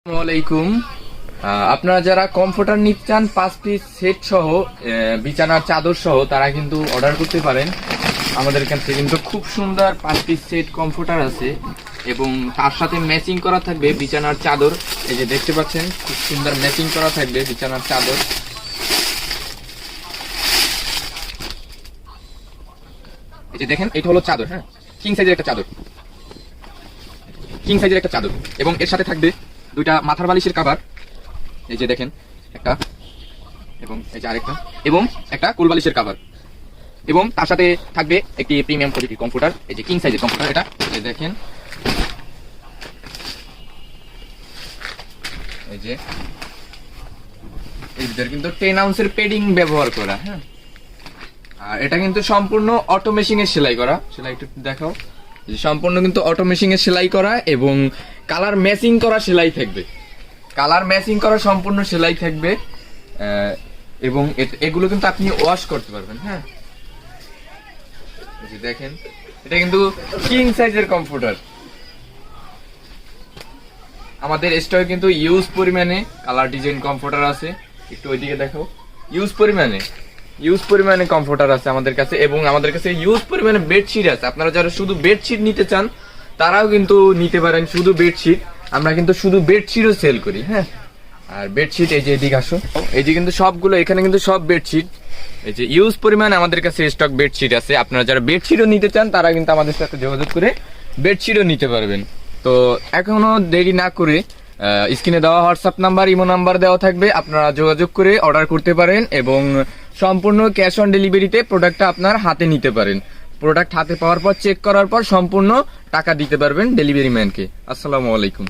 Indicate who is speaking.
Speaker 1: আসসালামাইকুম। আপনারা যারা কমফোর্টার নিতে চান 5 পিস সেট সহ বিছানার চাদর সহ তারা কিন্তু অর্ডার করতে পারেন। আমাদের এখান থেকে কিন্তু খুব সুন্দর 5 পিস সেট কমফোর্টার আছে এবং তার সাথে ম্যাচিং করা থাকবে বিছানার চাদর। এই যে দেখতে পাচ্ছেন খুব সুন্দর ম্যাচিং করা থাকবে বিছানার চাদর। এই যে দেখেন এটা হলো চাদর, হ্যাঁ, কিং সাইজের একটা চাদর, কিং সাইজের একটা চাদর এবং এর সাথে থাকবে দুইটা মাথার বালিশের কভার। এই যে দেখেন একটা এবং এই যে আরেকটা এবং একটা কোল বালিশের কভার এবং তার সাথে থাকবে একটি প্রিমিয়াম কোয়ালিটির কমফোর্টার। এই যে কিং সাইজের কমফোর্টার এটা, এই দেখেন এই যে এর ভিতরে কিন্তু 10 আউন্সের পেডিং ব্যবহার করা, হ্যাঁ। আর এটা কিন্তু সম্পূর্ণ অটো মেশিং এর সেলাই করা। সেলাই একটু দেখাও। সম্পূর্ণ কিন্তু অটো মেশিং এর সেলাই করা এবং কালার ম্যাচিং করা সেলাই থাকবে। কালার ম্যাচিং করা সম্পূর্ণ সেলাই থাকবে এবং এগুলো কিন্তু আপনি ওয়াশ করতে পারবেন, হ্যাঁ। এই যে দেখেন এটা কিন্তু কিং সাইজের কমফোর্টার। আমাদের স্টকে কিন্তু ইউজ পরিমাণে কালার ডিজাইন কমফোর্টার আছে। একটু ওইদিকে দেখো, ইউজ পরিমাণে কমফোর্টার আছে আমাদের কাছে এবং আমাদের কাছে ইউজ পরিমাণে বেডশিট আছে। আপনারা যারা শুধু বেডশিট নিতে চান তারাও কিন্তু নিতে পারেন। শুধু বেডশিট, আমরা কিন্তু শুধু বেডশিটও সেল করি, হ্যাঁ। আর বেডশিট এই যে এদিকে আসো, এই যে কিন্তু সবগুলো এখানে কিন্তু সব বেডশিট। এই যে ইউজ পরিমাণে আমাদের কাছে স্টক বেডশিট আছে। আপনারা যারা বেডশিটও নিতে চান তারা কিন্তু আমাদের সাথে যোগাযোগ করে বেডশিটও নিতে পারবেন। তো এখনো দেরি না করে স্ক্রিনে দেওয়া হোয়াটসঅ্যাপ নাম্বার, ইমো নাম্বার দেওয়া থাকবে, আপনারা যোগাযোগ করে অর্ডার করতে পারেন এবং সম্পূর্ণ ক্যাশ অন ডেলিভারিতে প্রোডাক্টটা আপনার হাতে নিতে পারেন। প্রোডাক্ট হাতে পাওয়ার পর চেক করার পর সম্পূর্ণ টাকা দিতে পারবেন ডেলিভারি ম্যানকে। আসসালামু আলাইকুম।